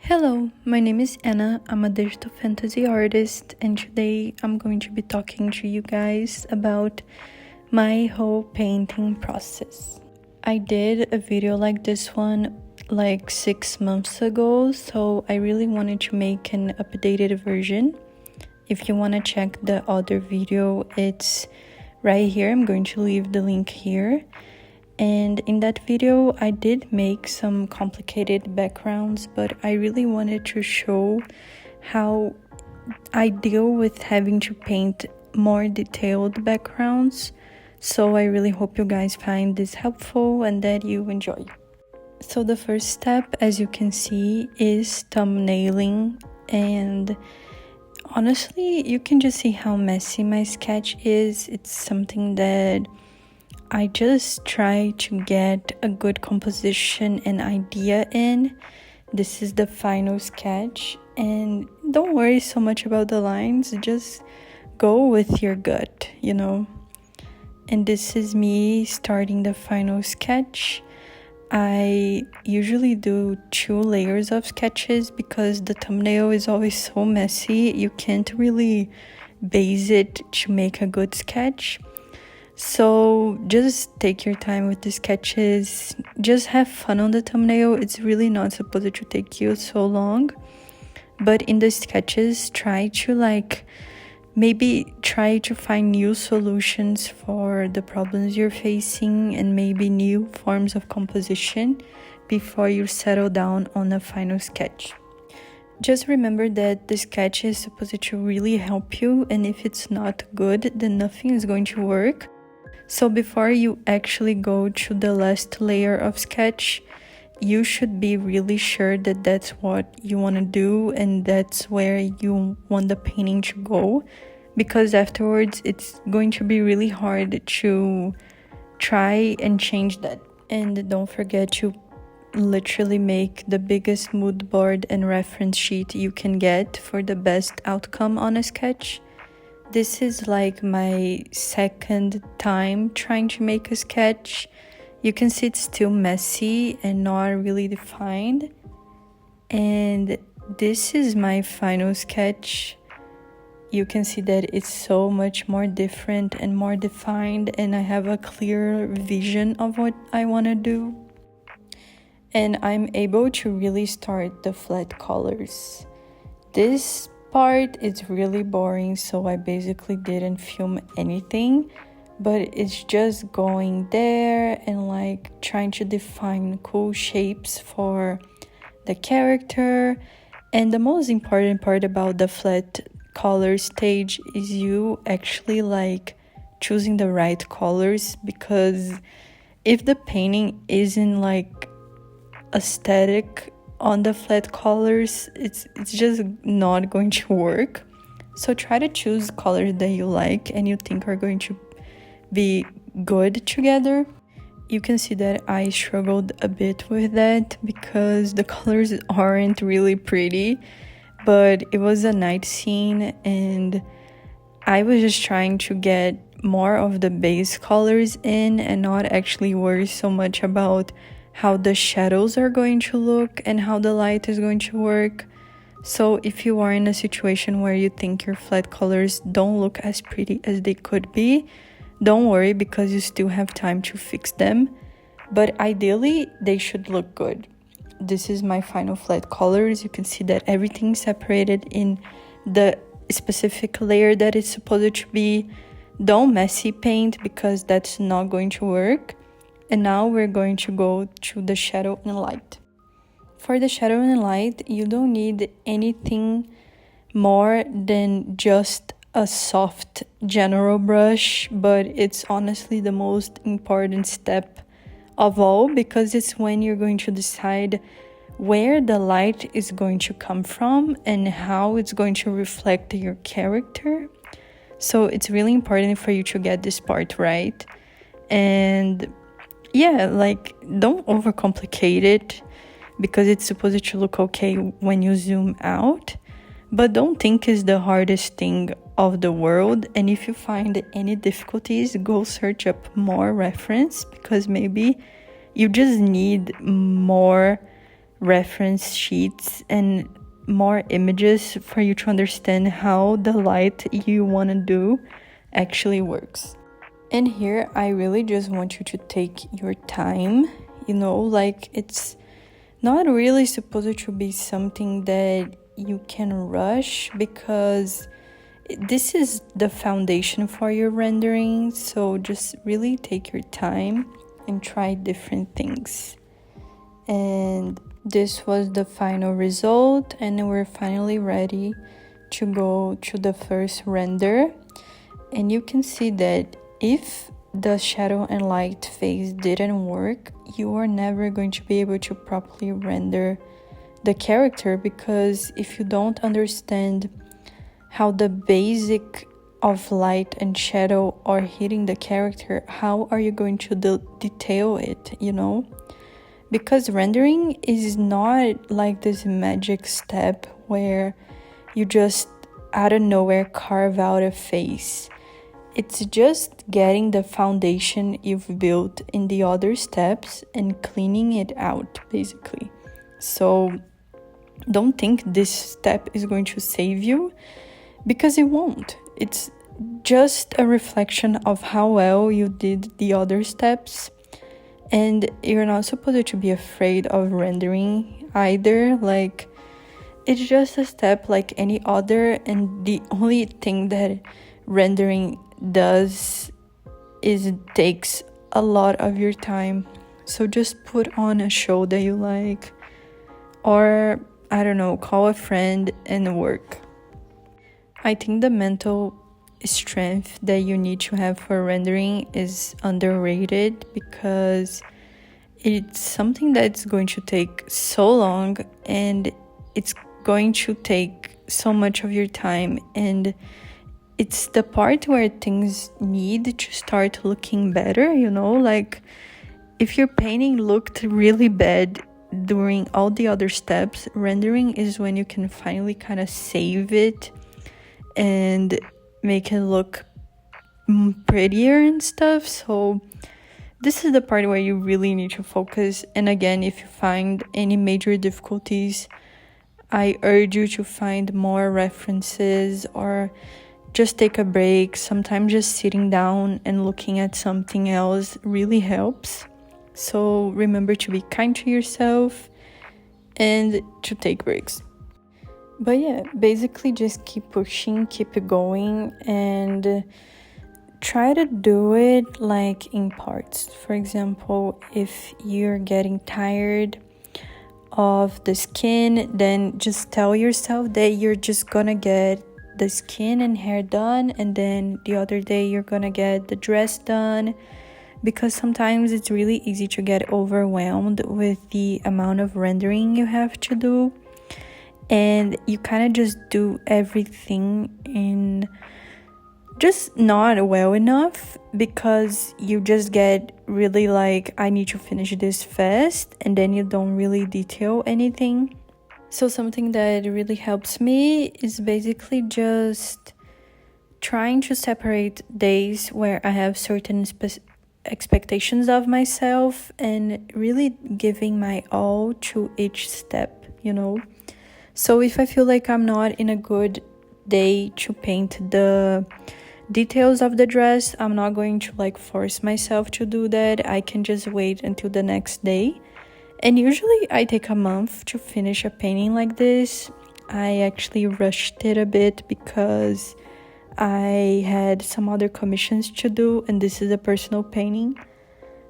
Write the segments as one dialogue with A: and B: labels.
A: Hello, my name is Anna. I'm a digital fantasy artist, and today I'm going to be talking to you guys about my whole painting process. I did a video like this one like 6 months ago, so I really wanted to make an updated version. If you want to check the other video, it's right here. I'm going to leave the link here. And in that video, I did make some complicated backgrounds, but I really wanted to show how I deal with having to paint more detailed backgrounds. So I really hope you guys find this helpful and that you enjoy. So the first step, as you can see, is thumbnailing. And honestly, you can just see how messy my sketch is. It's something that I just try to get a good composition and idea in. This is the final sketch, and don't worry so much about the lines, just go with your gut, And this is me starting the final sketch. I usually do 2 layers of sketches because the thumbnail is always so messy. You can't really base it to make a good sketch. So just take your time with the sketches, just have fun on the thumbnail. It's really not supposed to take you so long, but in the sketches, try to maybe try to find new solutions for the problems you're facing and maybe new forms of composition before you settle down on a final sketch. Just remember that the sketch is supposed to really help you, and if it's not good, then nothing is going to work. So before you actually go to the last layer of sketch, you should be really sure that that's what you want to do and that's where you want the painting to go, because afterwards it's going to be really hard to try and change that. And don't forget to literally make the biggest mood board and reference sheet you can get for the best outcome on a sketch. This is like my second time trying to make a sketch. You can see it's still messy and not really defined. And this is my final sketch. You can see that it's so much more different and more defined, and I have a clear vision of what I want to do. And I'm able to really start the flat colors. This part is really boring, so I basically didn't film anything, but it's just going there and trying to define cool shapes for the character. And the most important part about the flat color stage is you actually choosing the right colors, because if the painting isn't aesthetic on the flat colors, it's just not going to work. So try to choose colors that you like and you think are going to be good together. You can see that I struggled a bit with that because the colors aren't really pretty, but it was a night scene and I was just trying to get more of the base colors in and not actually worry so much about how the shadows are going to look and how the light is going to work. So if you are in a situation where you think your flat colors don't look as pretty as they could be, don't worry, because you still have time to fix them. But ideally, they should look good. This is my final flat colors. You can see that everything's separated in the specific layer that it's supposed to be. Don't messy paint because that's not going to work. And now we're going to go to the shadow and light. For the shadow and light, you don't need anything more than just a soft general brush, but it's honestly the most important step of all, because it's when you're going to decide where the light is going to come from and how it's going to reflect your character. So it's really important for you to get this part right. And yeah, don't overcomplicate it, because it's supposed to look okay when you zoom out, but don't think it's the hardest thing of the world. And if you find any difficulties, go search up more reference, because maybe you just need more reference sheets and more images for you to understand how the light you want to do actually works. And here I really just want you to take your time, like it's not really supposed to be something that you can rush, because this is the foundation for your rendering. So just really take your time and try different things. And this was the final result, and we're finally ready to go to the first render. And you can see that if the shadow and light phase didn't work, you are never going to be able to properly render the character, because if you don't understand how the basic of light and shadow are hitting the character, how are you going to detail it, Because rendering is not like this magic step where you just out of nowhere carve out a face. It's just getting the foundation you've built in the other steps and cleaning it out, basically. So don't think this step is going to save you, because it won't. It's just a reflection of how well you did the other steps. And you're not supposed to be afraid of rendering either. Like, it's just a step like any other, and the only thing that rendering does is it takes a lot of your time. So just put on a show that you like, or I don't know, call a friend and work. I think the mental strength that you need to have for rendering is underrated, because it's something that's going to take so long, and it's going to take so much of your time, and it's the part where things need to start looking better, like if your painting looked really bad during all the other steps, rendering is when you can finally kind of save it and make it look prettier and stuff. So this is the part where you really need to focus. And again, if you find any major difficulties, I urge you to find more references or just take a break. Sometimes just sitting down and looking at something else really helps. So remember to be kind to yourself and to take breaks. But yeah, basically just keep pushing, keep it going, and try to do it like in parts. For example, if you're getting tired of the skin, then just tell yourself that you're just gonna get the skin and hair done, and then the other day you're gonna get the dress done, because sometimes it's really easy to get overwhelmed with the amount of rendering you have to do, and you kind of just do everything in just not well enough, because you just get really like, I need to finish this fast, and then you don't really detail anything. So something that really helps me is basically just trying to separate days where I have certain expectations of myself and really giving my all to each step, So if I feel like I'm not in a good day to paint the details of the dress, I'm not going to like force myself to do that. I can just wait until the next day. And usually I take a month to finish a painting like this. I actually rushed it a bit because I had some other commissions to do, and this is a personal painting.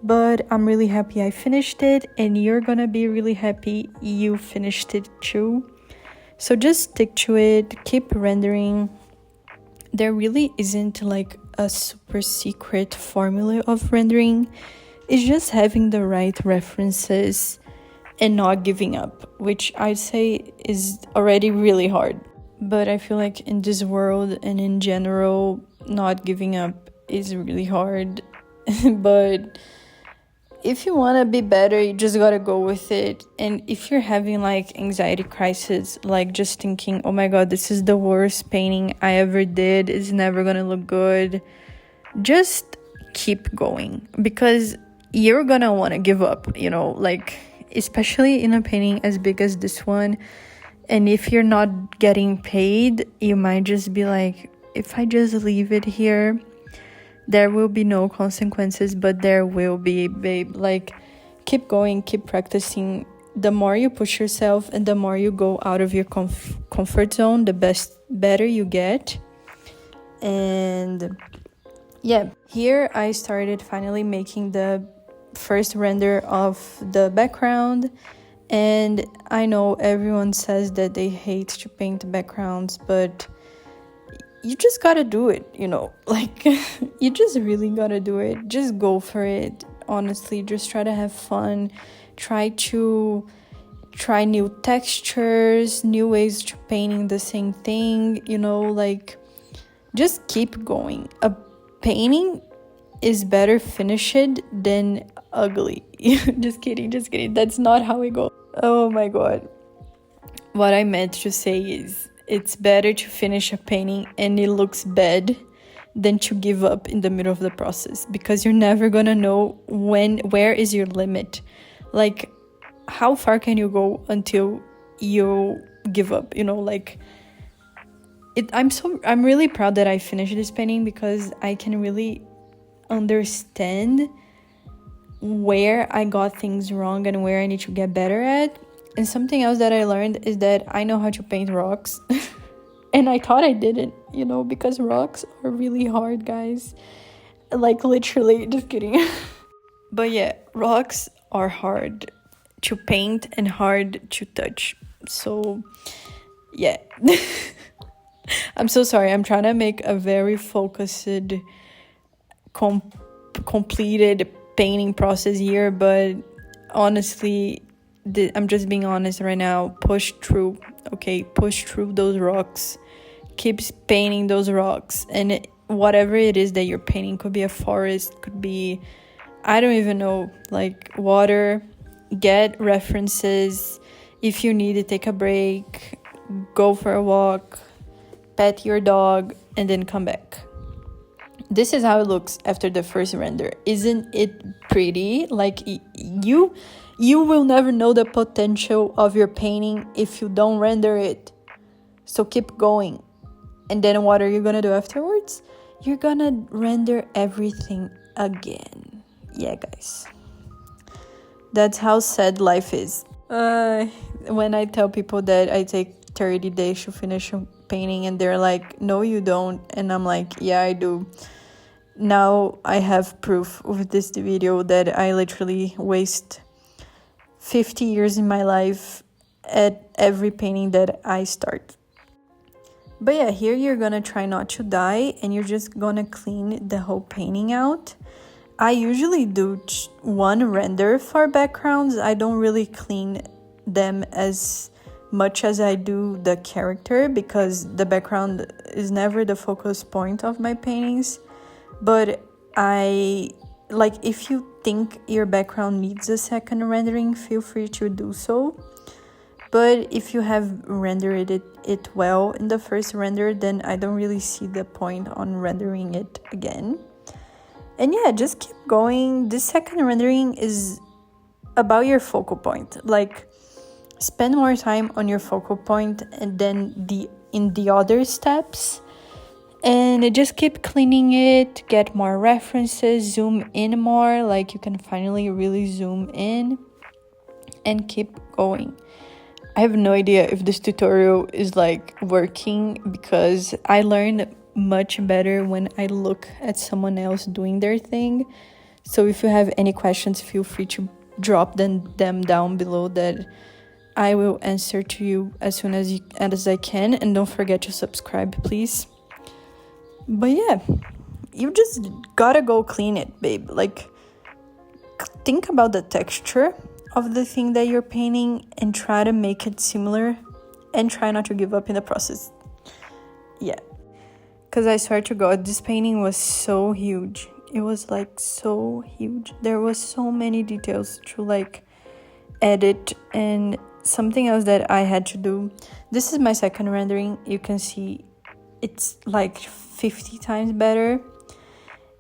A: But I'm really happy I finished it, and you're gonna be really happy you finished it too. So just stick to it, keep rendering. There really isn't like a super secret formula of rendering. It's just having the right references and not giving up, which I'd say is already really hard. But I feel like in this world and in general, not giving up is really hard. But if you want to be better, you just gotta go with it. And if you're having like anxiety crisis, like just thinking, oh my god, this is the worst painting I ever did, it's never gonna look good, just keep going, because you're gonna want to give up, like especially in a painting as big as this one. And if you're not getting paid, you might just be like, if I just leave it here, there will be no consequences, but there will be, babe. Like, keep going, keep practicing. The more you push yourself and the more you go out of your comfort zone, the better you get. And yeah, here I started finally making the first render of the background. And I know everyone says that they hate to paint backgrounds, but you just gotta do it, you know, like you just really gotta do it. Just go for it. Honestly, just try to have fun. Try new textures, new ways to painting the same thing, you know, like just keep going. A painting is better finished than ugly. Just kidding. That's not how it goes. Oh my god. What I meant to say is, it's better to finish a painting and it looks bad than to give up in the middle of the process, because you're never gonna know where is your limit. Like, how far can you go until you give up, you know? Like, I'm really proud that I finished this painting, because I can really understand where I got things wrong and where I need to get better at. And something else that I learned is that I know how to paint rocks. And I thought I didn't, you know, because rocks are really hard, guys. Like, literally, just kidding. But yeah, rocks are hard to paint and hard to touch. So yeah. I'm so sorry. I'm trying to make a very focused, completed painting process here, but honestly, I'm just being honest right now. Push through, okay? Push through those rocks. Keep painting those rocks. And whatever it is that you're painting, could be a forest, could be, I don't even know, like water. Get references. If you need to take a break, go for a walk, pet your dog, and then come back. This is how it looks after the first render. Isn't it pretty? Like, you will never know the potential of your painting if you don't render it. So keep going. And then what are you gonna do afterwards? You're gonna render everything again. Yeah, guys. That's how sad life is. When I tell people that I take 30 days to finish a painting, and they're like, no, you don't. And I'm like, yeah, I do. Now I have proof with this video that I literally waste 50 years in my life at every painting that I start. But yeah, here you're gonna try not to die, and you're just gonna clean the whole painting out. I usually do one render for backgrounds. I don't really clean them as much as I do the character, because the background is never the focus point of my paintings. But if you think your background needs a second rendering, feel free to do so. But if you have rendered it well in the first render, then I don't really see the point on rendering it again. And yeah, just keep going. This second rendering is about your focal point. Like, spend more time on your focal point and then in the other steps. And just keep cleaning it, get more references, zoom in more, like you can finally really zoom in, and keep going. I have no idea if this tutorial is like working, because I learned much better when I look at someone else doing their thing. So if you have any questions, feel free to drop them down below, that I will answer to you as soon as I can. And don't forget to subscribe, please. But yeah, you just gotta go clean it, babe. Like, think about the texture of the thing that you're painting and try to make it similar, and try not to give up in the process. Yeah, because I swear to God, this painting was so huge. It was like so huge. There was so many details to like edit. And something else that I had to do, this is my second rendering. You can see it's like 50 times better.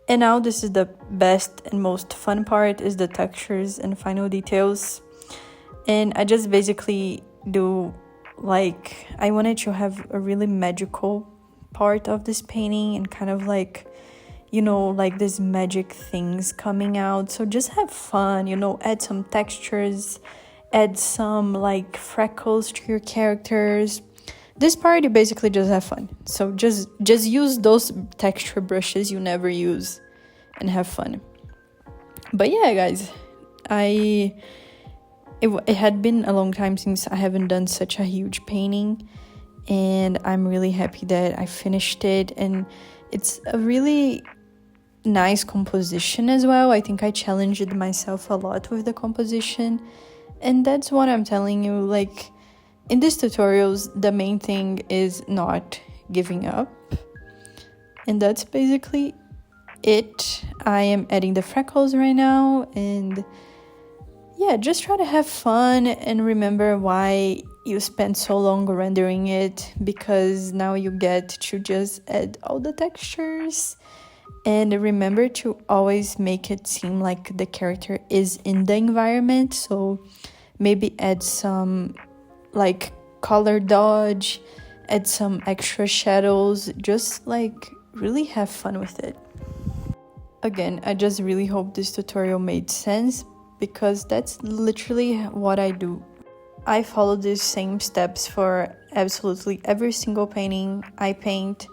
A: And now this is the best and most fun part, is the textures and final details. And I just basically do, like, I wanted to have a really magical part of this painting and kind of like, you know, like these magic things coming out. So just have fun, you know, add some textures, add some like freckles to your characters. This part you basically just have fun. So just use those texture brushes you never use and have fun. But yeah, guys, it had been a long time since I haven't done such a huge painting, and I'm really happy that I finished it. And it's a really nice composition as well. I think I challenged myself a lot with the composition, and that's what I'm telling you. Like, in these tutorials, the main thing is not giving up, and that's basically it. I am adding the freckles right now, and yeah, just try to have fun and remember why you spent so long rendering it, because now you get to just add all the textures. And remember to always make it seem like the character is in the environment. So maybe add some like color dodge, add some extra shadows, just like really have fun with it. Again, I just really hope this tutorial made sense, because that's literally what I do. I follow these same steps for absolutely every single painting I paint,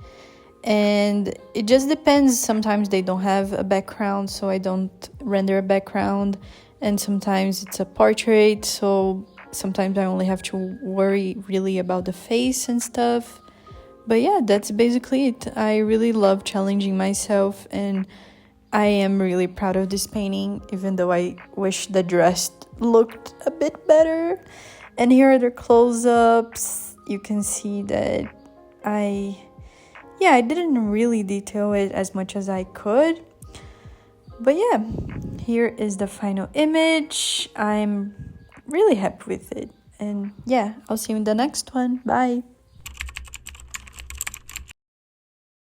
A: and it just depends. Sometimes they don't have a background, so I don't render a background, and sometimes it's a portrait, so sometimes I only have to worry really about the face and stuff. But yeah, that's basically it. I really love challenging myself, and I am really proud of this painting, even though I wish the dress looked a bit better. And here are the close-ups. You can see that I didn't really detail it as much as I could. But yeah, here is the final image. I'm really happy with it. And yeah, I'll see you in the next one. Bye.